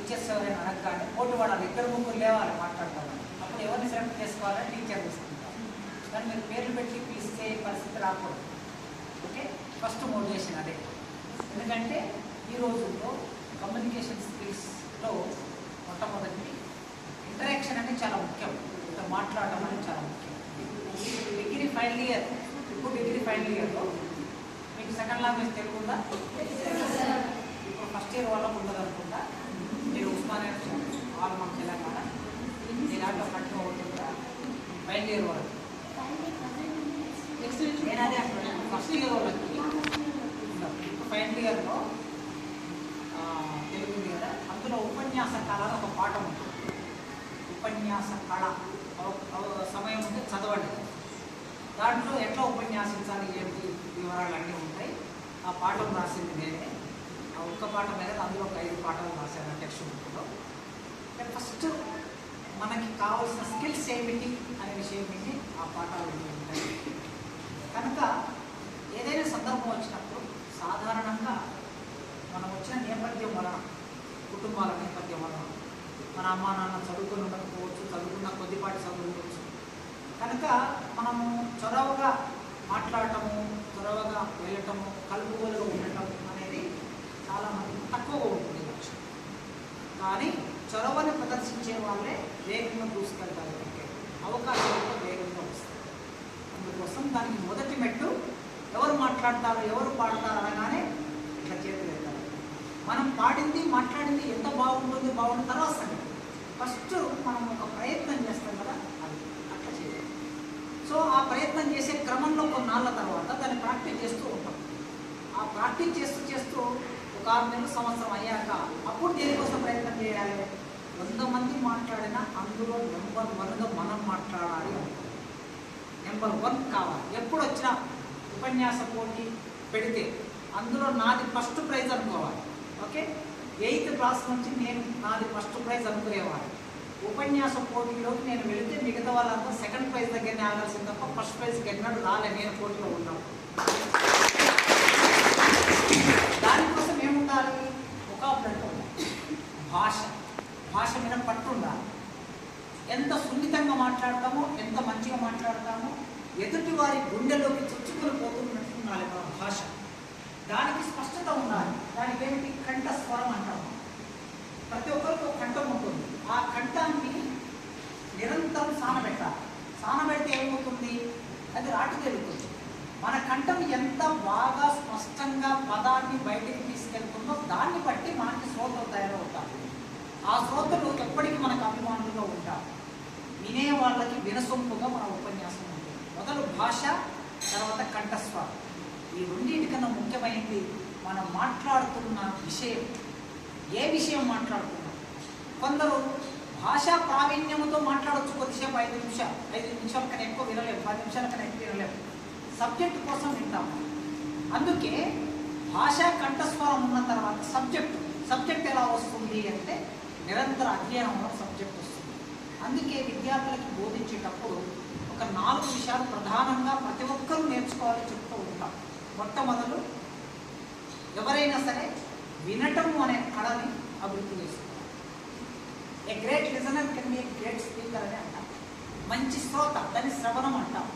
Teachers ఎవరైనా అడగగానే పోటీ పడాలి, ఇద్దరు ముగ్గురు లేవాలి మాట్లాడతారు. అప్పుడు ఎవరిని సెలెక్ట్ చేసుకోవాలని టీచర్ తీసుకుంటారు. కానీ మీరు పేర్లు పెట్టి పిలిస్తే పరిస్థితి రాకూడదు. ఓకే, ఫస్ట్ మోటివేషన్ అదే. ఎందుకంటే ఈ రోజుల్లో కమ్యూనికేషన్ స్కిల్స్లో మొట్టమొదటి ఇంటరాక్షన్ అనేది చాలా ముఖ్యం. మాట్లాడడం అనేది చాలా ముఖ్యం. డిగ్రీ ఫైనల్ ఇయర్, ఇప్పుడు డిగ్రీ ఫైనల్ ఇయర్లో మీకు సెకండ్ లాంగ్వేజ్ తెలుగు ఉందా? ఇప్పుడు ఫస్ట్ ఇయర్ వాళ్ళకు ఉండదు అనుకుంటా. మీరు ఉస్మానియా వాళ్ళు మన తెలంగాణ మీ దాంట్లో కంటిన్యూ అవుతుందా ఫైనల్ ఇయర్ వాళ్ళకి? నేను అదే అంటున్నాను, ఫస్ట్ ఇయర్ వాళ్ళకి ఫైనల్ ఇయర్లో తెలుగు ఉంది కదా, అందులో ఉపన్యాస కళ అని ఒక పాఠం ఉంటుంది. ఉపన్యాస కళ సమయం ఉంటే చదవండి. దాంట్లో ఎట్లా ఉపన్యాసించాలి ఏంటి వివరాలు అన్నీ ఉంటాయి. ఆ పాఠం రాసింది నేనే. ఆ ఒక్క పాఠం మీద అందులో ఒక 5 పాఠాలు రాశాను టెక్స్ట్ బుక్లో. ఫస్ట్ మనకి కావాల్సిన స్కిల్స్ ఏమిటి అనే విషయం ఏంటి ఆ పాఠాలు ఉంటాయి. కనుక ఏదైనా సందర్భం వచ్చినప్పుడు సాధారణంగా మనం వచ్చిన నేపథ్యం వలన, కుటుంబాల నేపథ్యం వలన, మన అమ్మా నాన్న చదువుకొని ఉండకపోవచ్చు, చదువుకున్న కొద్దిపాటి చదువుకోవచ్చు. కనుక మనము చొరవగా మాట్లాడటము, చొరవగా వెళ్ళటము, కలుపుగోలుగా ఉండటం అనేది చాలామంది తక్కువగా ఉంటుంది లక్ష్యం. కానీ చొరవని ప్రదర్శించే వాళ్ళే వేగంగా దూసుకెళ్తారు. అవకాశాలతో వేగంగా వస్తాయి. అందుకోసం దానికి మొదటి మెట్టు ఎవరు మాట్లాడతారు, ఎవరు పాడతారు అనగానే ఇట్లా చేతులు ఎత్తారు. మనం పాడింది మాట్లాడింది ఎంత బాగుంటుంది తర్వాత సంగతి. ఫస్ట్ మనం ఒక ప్రయత్నం చేస్తాం కదా, అది అట్లా చేయాలి. సో ఆ ప్రయత్నం చేసే క్రమంలో కొన్నాళ్ళ తర్వాత దాన్ని ప్రాక్టీస్ చేస్తూ ఉంటాం. ఆ ప్రాక్టీస్ చేస్తూ ఒక 6 నెలలు సంవత్సరం అయ్యాక అప్పుడు దేనికోసం ప్రయత్నం చేయాలి? 100 మంది మాట్లాడినా అందులో నెంబర్ 1గా మనం మాట్లాడాలి. నెంబర్ 1 కావాలి. ఎప్పుడు వచ్చినా ఉపన్యాస పోటీ పెడితే అందులో నాది ఫస్ట్ ప్రైజ్ అనుకోవాలి. ఓకే, 8th క్లాస్ నుంచి నేను నాది ఫస్ట్ ప్రైజ్ అనుకునేవాడు. ఉపన్యాస పోటీలోకి నేను వెళితే మిగతా వాళ్ళంతా సెకండ్ ప్రైజ్ దగ్గరనే ఆగాల్సింది తప్ప ఫస్ట్ ప్రైజ్కి ఎన్నడూ రాలే నేను పోటీలో ఉన్నాను. దానికోసం ఏముండాలి? వొకాబులరీ ఉండాలి. భాష మీద పట్టు ఉండాలి. ఎంత సున్నితంగా మాట్లాడతామో, ఎంత మంచిగా మాట్లాడతామో, ఎదుటి వారి గుండెలోకి చొచ్చుకొని పోతున్నట్టు ఉండాలి మన భాష. దానికి స్పష్టత ఉండాలి. దానికి ఏమిటి? కంఠస్వరం అంటాము. ప్రతి ఒక్కరికి ఒక కంఠం ఉంటుంది. ఆ కంఠాన్ని నిరంతరం సానబెట్టాలి. సానబెడితే ఏమవుతుంది? అది రాటు తెలుగుతుంది. మన కంఠం ఎంత బాగా స్పష్టంగా పదాన్ని బయటికి తీసుకెళ్తుందో దాన్ని బట్టి మనకి శ్రోతలు తయారవుతారు. ఆ శ్రోతలు ఎప్పటికీ మనకు అభిమానులుగా ఉంటారు. వినే వాళ్ళకి వినసొంపుగా మన ఉపన్యాసం ఉంటుంది. మొదలు భాష, తర్వాత కంఠస్వరం. ఈ రెండింటికన్నా ముఖ్యమైనది మనం మాట్లాడుతున్న విషయం. ఏ విషయం మాట్లాడుతున్నాం? కొందరు భాషా ప్రావీణ్యంతో మాట్లాడవచ్చు కొద్దిసేపు 5 నిమిషాల కన్నా ఎక్కువ వినలేము, 10 నిమిషాల కన్నా ఎక్కువ వినలేము. సబ్జెక్ట్ కోసం వింటాము. అందుకే భాషా కంఠస్వరం ఉన్న తర్వాత సబ్జెక్ట్ ఎలా వస్తుంది అంటే నిరంతర అధ్యయనంలో సబ్జెక్ట్ వస్తుంది. అందుకే విద్యార్థులకి బోధించేటప్పుడు ఒక 4 విషయాలు ప్రధానంగా ప్రతి ఒక్కరూ నేర్చుకోవాలని చెప్తూ ఉంటాం. మొట్టమొదలు ఎవరైనా సరే వినటం అనే కళని అభివృద్ధి చేసుకోవాలి. A great listener can be a great speaker అని అంటాం. మంచి శ్రోత, దాన్ని శ్రవణం అంటాం.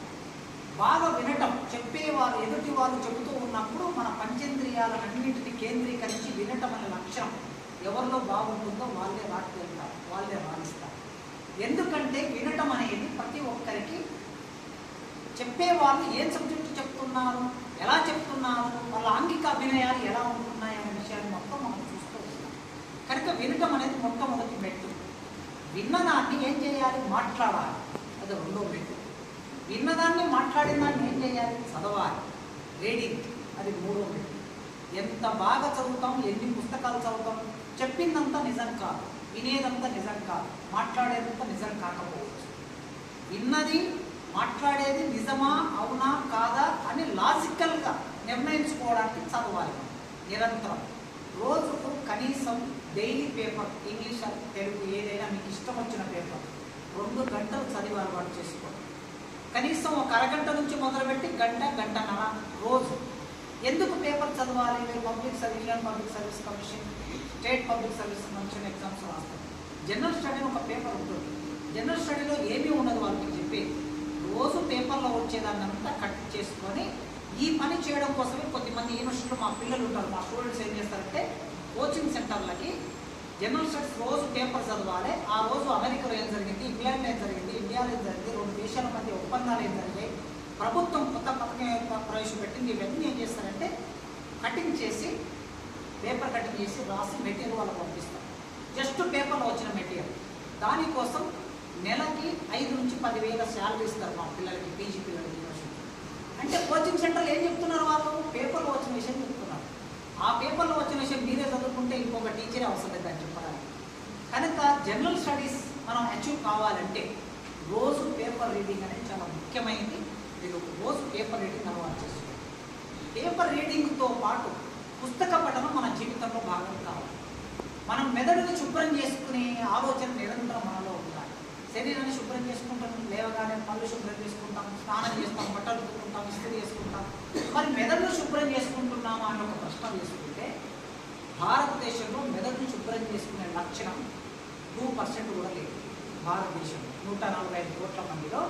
బాగా వినటం, చెప్పేవారు ఎదుటి వారు చెబుతూ ఉన్నప్పుడు మన పంచేంద్రియాలన్నింటినీ కేంద్రీకరించి వినటం అనే లక్ష్యం ఎవరిలో బాగుంటుందో వాళ్ళే రాటుకెళ్తారు, వాళ్ళే రాణిస్తారు. ఎందుకంటే వినటం అనేది ప్రతి ఒక్కరికి చెప్పేవాళ్ళు ఏం సబ్జెక్టు చెప్తున్నారు, ఎలా చెప్తున్నారు, వాళ్ళ ఆంగిక అభినయాలు ఎలా ఉంటున్నాయి అనే విషయాన్ని మొత్తం మనం చూస్తూ ఉంటాం. కనుక వినటం అనేది మొట్టమొదటి మెట్టు. విన్నదాన్ని ఏం చేయాలి? మాట్లాడాలి. అది 2వ మెట్టు. విన్నదాన్ని మాట్లాడిన దాన్ని ఏం చేయాలి? చదవాలి. రీడింగ్, అది 3వ మెట్టు. ఎంత బాగా చదువుతాం, ఎన్ని పుస్తకాలు చదువుతాం, చెప్పిందంతా నిజం కాదు, వినేదంతా నిజం కాదు, మాట్లాడేదంతా నిజం కాకపోవచ్చు. విన్నది మాట్లాడేది నిజమా అవునా కాదా అని లాజికల్గా నిర్ణయించుకోవడానికి చదవాలి. నిరంతరం రోజుకు కనీసం డైలీ పేపర్, ఇంగ్లీష్ తెలుగు ఏదైనా మీకు ఇష్టం వచ్చిన పేపర్ 2 గంటలు చదివి అలవాటు చేసుకోండి. కనీసం ఒక అరగంట నుంచి మొదలుపెట్టి గంటన్నర రోజు ఎందుకు పేపర్ చదవాలి? మీరు public service, Indian public service commission, state public service commission exams రాస్తారు. జనరల్ స్టడీ ఒక పేపర్ ఉంటుంది. జనరల్ స్టడీలో ఏమీ ఉండదు వాళ్ళకి చెప్పి, రోజు పేపర్లో వచ్చేదాన్ని అంతా కట్ చేసుకొని ఈ పని చేయడం కోసమే కొద్దిమంది యూనివర్సిటీలో మా పిల్లలు ఉంటారు, మా స్టూడెంట్స్ ఏం చేస్తారంటే కోచింగ్ సెంటర్లకి జనరల్ స్టడీస్ రోజు పేపర్ చదవాలి. ఆ రోజు అమెరికాలో ఏం జరిగింది, ఇంగ్లాండ్లో ఏం జరిగింది, ఇండియాలో ఏం జరిగింది, రెండు దేశాల మధ్య ఒప్పందాలు ఏం జరిగాయి, ప్రభుత్వం కొత్త పథకం ప్రవేశపెట్టింది, ఇవన్నీ ఏం చేస్తారంటే కటింగ్ చేసి పేపర్ కటింగ్ చేసి రాసి మెటీరియల్ వాళ్ళకి పంపిస్తారు. జస్ట్ పేపర్లో వచ్చిన మెటీరియల్. దానికోసం నెలకి 5 నుంచి 10,000 శాలరీ ఇస్తారు మా పిల్లలకి, పీజీ పిల్లలకి యూనివర్సిటీ. అంటే కోచింగ్ సెంటర్లు ఏం చెప్తున్నారు? వాళ్ళు పేపర్లో వచ్చిన విషయం చెప్తున్నారు. ఆ పేపర్లో వచ్చిన విషయం మీరే చదువుకుంటే ఇంకొక టీచరే అవసరం లేదని చెప్పడానికి. కనుక జనరల్ స్టడీస్ మనం అచీవ్ కావాలంటే రోజు పేపర్ రీడింగ్ అనేది చాలా ముఖ్యమైనది. మీరు రోజు పేపర్ రీడింగ్ అలవాటు చేసుకోండి. పేపర్ రీడింగ్తో పాటు పుస్తక పఠనం మన జీవితంలో భాగం కావాలి. మనం మెదడుని శుభ్రం చేసుకునే ఆలోచన నిరంతరం మనలో ఉండాలి. శరీరాన్ని శుభ్రం చేసుకుంటాం, లేవగానే పళ్ళు శుభ్రం చేసుకుంటాం, స్నానం చేస్తాం, బట్టలు ఉతుకుంటాం, ఇస్త్రీ చేసుకుంటాం. మరి మెదడును శుభ్రం చేసుకుంటున్నామా అని ఒక ప్రశ్న వేసుకుంటే భారతదేశంలో మెదడును శుభ్రం చేసుకునే లక్షణం 2% కూడా లేదు. భారతదేశంలో 145 కోట్ల మందిలో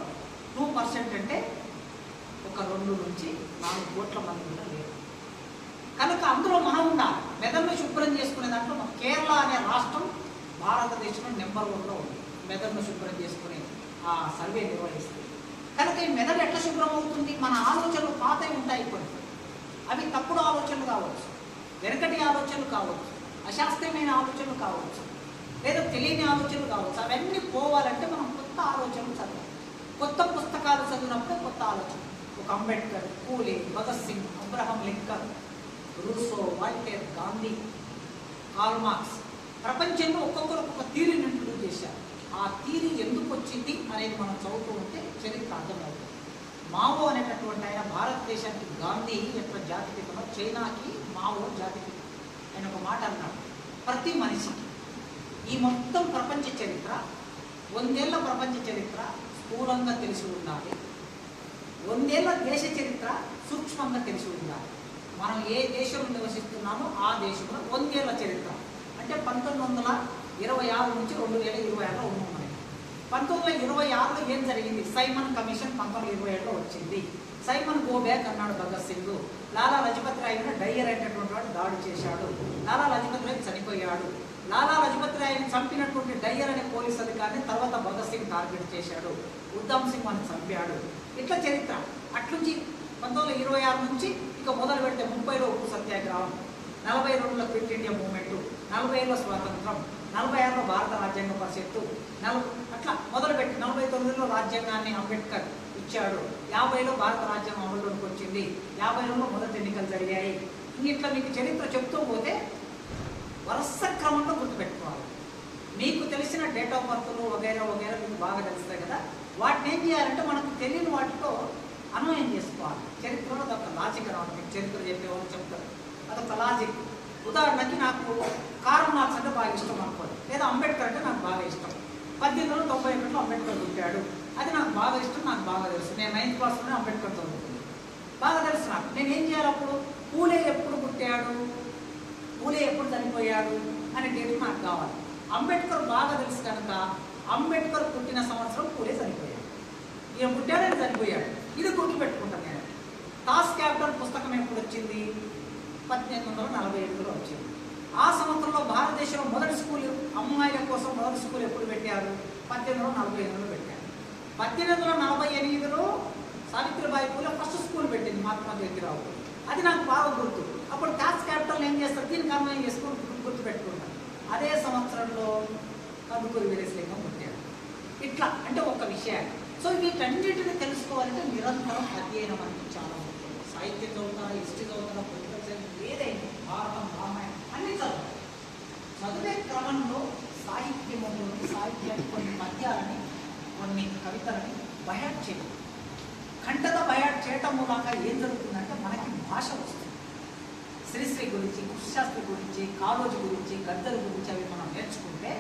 2% అంటే ఒక 2 నుంచి 4 కోట్ల మంది కూడా లేదు. కనుక అందులో మనం ఉండాలి. మెదడును శుభ్రం చేసుకునే దాంట్లో కేరళ అనే రాష్ట్రం భారతదేశంలో నెంబర్ 1లో ఉంది. మెదడును శుభ్రం చేసుకునే ఆ సర్వే నిర్వహిస్తుంది. కనుక ఈ మెదడు ఎట్లా శుభ్రం అవుతుంది? మన ఆలోచనలు పాతవి ఉంటాయి కొన్ని, అవి తప్పుడు ఆలోచనలు కావచ్చు, వెనకటి ఆలోచనలు కావచ్చు, అశాస్త్రీయమైన ఆలోచనలు కావచ్చు, లేదా తెలియని ఆలోచనలు కావచ్చు. అవన్నీ పోవాలంటే మనం కొత్త ఆలోచనలు చదవాలి. కొత్త పుస్తకాలు చదివినప్పుడే కొత్త ఆలోచన. ఒక Ambedkar, Phule, Bhagat Singh, Abraham Lincoln, Rousseau, Voltaire, Gandhi, Karl Marx ప్రపంచంలో ఒక్కొక్కరు ఒక్కొక్క థీరీని ఇంట్రడ్యూస్ చేశారు. ఆ థీరీ ఎందుకు వచ్చింది అనేది మనం చదువుతూ ఉంటే చరిత్ర అర్థమవుతుంది. మావో అనేటటువంటి ఆయన భారతదేశానికి గాంధీ ఎట్లా జాతిపితనో చైనాకి మావో జాతిపిత. ఆయన ఒక మాట అన్నాడు, ప్రతి మనిషికి ఈ మొత్తం ప్రపంచ చరిత్ర 100 ఏళ్ల ప్రపంచ చరిత్ర స్థూలంగా తెలిసి ఉండాలి, 100 ఏళ్ల దేశ చరిత్ర సూక్ష్మంగా తెలిసి ఉండాలి. మనం ఏ దేశంలో నివసిస్తున్నామో ఆ దేశంలో 100 ఏళ్ల చరిత్ర అంటే 1926 నుంచి 2026లో ఉన్నాం. 1926లో ఏం జరిగింది? సైమన్ కమిషన్ 1927లో వచ్చింది. సైమన్ గో బ్యాక్ అన్నాడు భగత్ సింగ్. లాలా లజపత్ రాయ్ డయ్యర్ అనేటటువంటి వాడు దాడి చేశాడు. లాలా లజపత్ రాయ్ చనిపోయాడు. లాలా లజపత్ రాయ్ని చంపినటువంటి డయ్యర్ అనే పోలీస్ అధికారిని తర్వాత భగత్ సింగ్ టార్గెట్ చేశాడు. ఉద్దమ్ సింగ్ అని చంపాడు. ఇట్లా చరిత్ర. అట్నుంచి 1926 నుంచి ఇక మొదలు పెడితే 30లో ఉప్పు సత్యాగ్రహం, 42లో క్విట్ ఇండియా మూవ్మెంట్, 40ఏళ్ళ స్వాతంత్రం, 46లో భారత రాజ్యాంగ పరిషత్తు, అట్లా మొదలుపెట్టి 49లో రాజ్యాంగాన్ని అంబేద్కర్ ఇచ్చాడు. 50లో భారత రాజ్యాంగం అమలులోకి వచ్చింది. 52లో మొదటి ఎన్నికలు జరిగాయి. ఇట్లా మీకు చరిత్ర చెప్తూ పోతే వరుస క్రమంలో గుర్తుపెట్టుకోవాలి. మీకు తెలిసిన డేట్ ఆఫ్ బర్త్లు వగైరా వగైరా మీకు బాగా తెలుస్తాయి కదా, వాటిని ఏం చేయాలంటే మనకు తెలియని వాటితో అన్వయం చేసుకోవాలి. చరిత్రలో అదొక లాజిక్ రావాలి. మీకు చరిత్ర చెప్పేవాళ్ళు చెప్తారు, అదొక లాజిక్. ఉదాహరణకి నాకు కార్ల్ మార్క్స్ అంటే బాగా ఇష్టం అనుకోండి, లేదా అంబేద్కర్ అంటే నాకు బాగా ఇష్టం. 1891లో అంబేద్కర్ పుట్టాడు, అది నాకు బాగా ఇష్టం, నాకు బాగా తెలుసు. నేను 9th క్లాస్లోనే అంబేద్కర్ చదువుతుంది, బాగా తెలుసు నాకు. నేను ఏం చేయాలి అప్పుడు? పూలే ఎప్పుడు పుట్టాడు, పూలే ఎప్పుడు చనిపోయాడు అనే డేట్ నాకు కావాలి. అంబేద్కర్ బాగా తెలుసు కనుక అంబేద్కర్ పుట్టిన సంవత్సరం పూలే చనిపోయాడు, ఈయన పుట్టాడని చనిపోయాడు, ఇది గుర్తుపెట్టుకుంటాను నేను. టాస్ క్యాపిటల్ పుస్తకం ఎప్పుడు వచ్చింది? 1847లో వచ్చింది. ఆ సంవత్సరంలో భారతదేశంలో మొదటి స్కూల్, అమ్మాయిల కోసం మొదటి స్కూల్ ఎప్పుడు పెట్టారు? 1848లో పెట్టారు. 1848లో సావిత్రిబాయి పూలే ఫస్ట్ స్కూల్ పెట్టింది మహాత్మా జ్యోతిరావు. అది నాకు బాగా గుర్తు. అప్పుడు టాస్ క్యాపిటల్ ఏం చేస్తారు? దీనికి అన్వయం చేసుకుని గుర్తుపెట్టుకుంటాను. అదే సంవత్సరంలో కందుకూరి వీరేశలింగం పుట్టాడు. ఇట్లా అంటే ఒక విషయాన్ని. సో వీటన్నిటిని తెలుసుకోవాలంటే నిరంతరం అధ్యయనం అనేది చాలా ముఖ్యం. సాహిత్యం చదువుతారా, హిస్టరీ చదువుతారా, పొలిటికల్ సైన్స్, ఏదైనా భారతం, రామాయణం అన్నీ చదవాలి. చదివే క్రమంలో సాహిత్యంలోని సాహిత్యాన్ని కొన్ని పద్యాలని, కొన్ని కవితలని బయాట్ చేయాలి. కంటత బయాట్ చేయటం మూలంగా ఏం జరుగుతుందంటే మనకి భాష వస్తుంది. శ్రీశ్రీ గురించి, కృష్ణశాస్త్రి గురించి, కాళోజీ గురించి, గద్దర్ గురించి అవి మనం నేర్చుకుంటే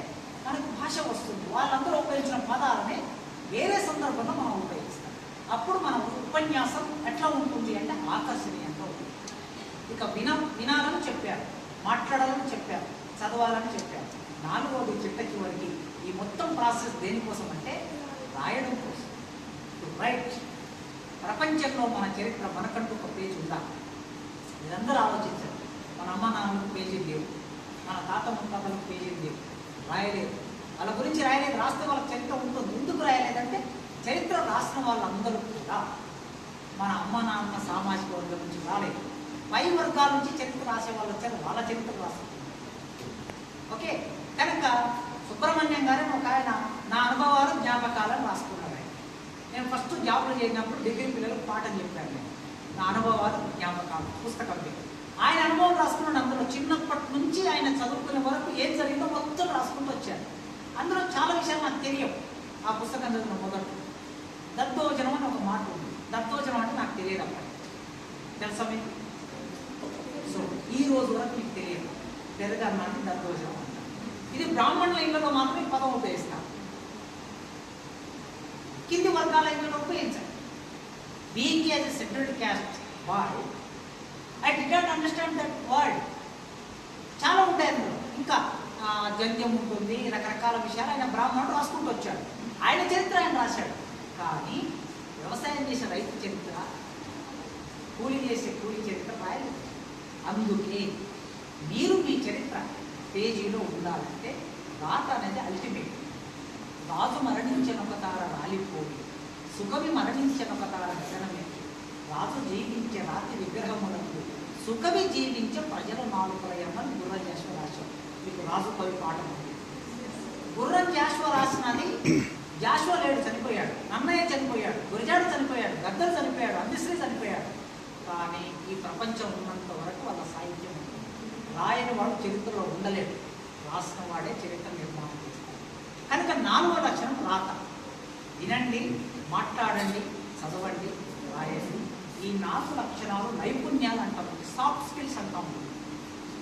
మనకు భాష వస్తుంది. వాళ్ళందరూ ఉపయోగించిన పదాలని వేరే సందర్భంలో మనం ఉపయోగిస్తాం. అప్పుడు మన ఉపన్యాసం ఎట్లా ఉంటుంది అంటే ఆకర్షణీయంగా ఉంటుంది. ఇక వినాలని చెప్పారు, మాట్లాడాలని చెప్పారు, చదవాలని చెప్పారు. 4వది చిట్ట చివరికి ఈ మొత్తం ప్రాసెస్ దేనికోసం అంటే రాయడం కోసం. రైట్, ప్రపంచంలో మన చరిత్ర మనకంటూ ఒక పేజీ ఉందా? మీరందరూ ఆలోచించారు. మన అమ్మ నాన్నలకు పేజీలు లేవు, మన తాత ముత్తాతలకు పేజీలు లేవు, రాయలేదు. వాళ్ళ గురించి రాయలేదు. రాస్తే వాళ్ళకి చరిత్ర ఉంటుంది. ఎందుకు రాయలేదంటే చరిత్ర రాసిన వాళ్ళందరూ కూడా మన అమ్మ నాన్న సామాజిక వర్గం నుంచి రాలేదు. పై వర్గాల నుంచి చరిత్ర రాసే వాళ్ళు వచ్చారు, వాళ్ళ చరిత్ర రాస్తారు. ఓకే, కనుక సుబ్రహ్మణ్యం గారిని ఒక ఆయన నా అనుభవాలు జ్ఞాపకాలను రాసుకున్నారు. నేను ఫస్ట్ జాబ్లో చేసినప్పుడు డిగ్రీ పిల్లలకు పాఠం చెప్పాను. నేను నా అనుభవాలు జ్ఞాపకాలు పుస్తకం పెట్టి ఆయన అనుభవం రాసుకున్నాడు. అందులో చిన్నప్పటి నుంచి ఆయన చదువుకునే వరకు ఏం జరిగిందో మొత్తం రాసుకుంటూ వచ్చారు. అందులో చాలా విషయాలు నాకు తెలియవు. ఆ పుస్తకం చదివిన మొదట దద్దోజనం అని ఒక మాట ఉంది. దద్దోజనం అంటే నాకు తెలియదు అప్పటి, తెలుసా మీకు? సో ఈ రోజు వరకు మీకు తెలియదు. పెరగన్నాన్ని దద్దోజనం అంటారు. ఇది బ్రాహ్మణుల ఇళ్లలో మాత్రమే పదం ఉపయోగిస్తారు, కింది వర్గాల ఇళ్లలో ఉపయోగించారు. Being as a scheduled caste boy I did not understand that word. చాలా ఉంటాయి అందులో. ఇంకా జంధ్యం ఉంటుంది, రకరకాల విషయాలు ఆయన బ్రాహ్మణుడు రాసుకుంటూ వచ్చాడు. ఆయన చరిత్ర ఆయన రాశాడు. కానీ వ్యవసాయం చేసే రైతు చరిత్ర, కూలి చేసే కూలి చరిత్ర రాయలేదు. అందుకే మీరు మీ చరిత్ర పేజీలో ఉండాలంటే రాత అనేది అల్టిమేట్. రాజు మరణించిన ఒక తార రాలిపోయి, సుకవి మరణించిన ఒక తార గగనమెక్కి, రాజు జీవించే రాతి విగ్రహములకు సుకవి జీవించే ప్రజల నాలుకలయమని గుర్రం జాషువా రాశాడు. మీకు రాజు కవి పాఠం ఉంది. గుర్రం జాషువా రాసినది, జాషువా లేడు, చనిపోయాడు. నన్నయ్య చనిపోయాడు, గురజాడు చనిపోయాడు, గద్దర్ చనిపోయాడు, అందశ్రీ చనిపోయాడు. కానీ ఈ ప్రపంచం ఉన్నంత వరకు వాళ్ళ సాహిత్యం ఉంటుంది. రాయని వాడు చరిత్రలో ఉండలేడు, రాసిన వాడే చరిత్ర నిర్మాణం చేస్తాడు. కనుక 4వ లక్షణం రాత. వినండి, మాట్లాడండి, చదవండి, రాయండి. ఈ 4 లక్షణాలు నైపుణ్యాలు అంటాము, సాఫ్ట్ స్కిల్స్ అంటాము.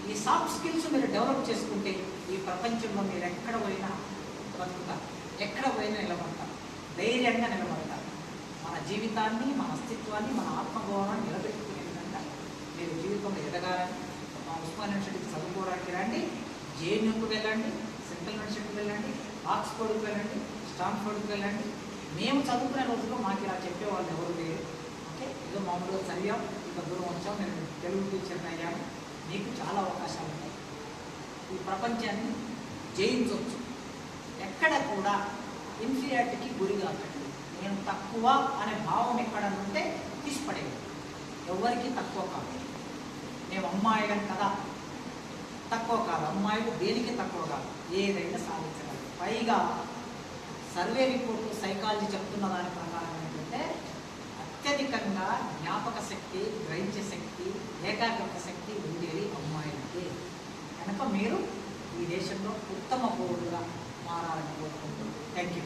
ఈ సాఫ్ట్ స్కిల్స్ మీరు డెవలప్ చేసుకుంటే ఈ ప్రపంచంలో మీరు ఎక్కడ పోయినా బతుకుతారు, ఎక్కడ పోయినా నిలబడతారు, ధైర్యంగా నిలబడతారు. మన జీవితాన్ని, మన అస్తిత్వాన్ని, మన ఆత్మగౌరవాన్ని నిలబెట్టుకునే విధంగా మీరు జీవితంలో ఎదగాలని మా ఉస్మానియా యూనివర్సిటీకి చదువుకోవడానికి రండి. జేఎన్యూకి వెళ్ళండి, సెంట్రల్ యూనివర్సిటీకి వెళ్ళండి, ఆక్స్ఫోర్డ్కి వెళ్ళండి, స్టాన్ఫోర్డ్కి వెళ్ళండి. మేము చదువుకునే రోజుల్లో మాకు ఇలా చెప్పేవాళ్ళు ఎవరు లేరు. ఓకే, ఏదో మామూలుగా చదివాం, ఇంత దూరం వచ్చాం. నేను తెలుగు టీచర్ని అయ్యాను. మీకు చాలా అవకాశాలు ఉన్నాయి. ఈ ప్రపంచాన్ని జయించవచ్చు. ఎక్కడ కూడా ఇన్ఫీరియారిటీకి గురి కాకండి. నేను తక్కువ అనే భావం ఎక్కడ ఉంటే తీసిపడేది. ఎవరికి తక్కువ కాదు. మేము అమ్మాయిలం కదా, తక్కువ కాదు. అమ్మాయిలు దేనికి తక్కువ కాదు, ఏదైనా సాధించగలరు. పైగా సర్వే రిపోర్టు సైకాలజీ చెప్తున్న దాని ప్రకారం ఏంటంటే అత్యధికంగా జ్ఞాపక శక్తి, గ్రహించే శక్తి, ఏకాగ్రత శక్తి ఉండేది అమ్మాయిలకి. కనుక మీరు ఈ దేశంలో ఉత్తమ పౌరులుగా మారాలని కోరుకుంటున్నాను. Thank you.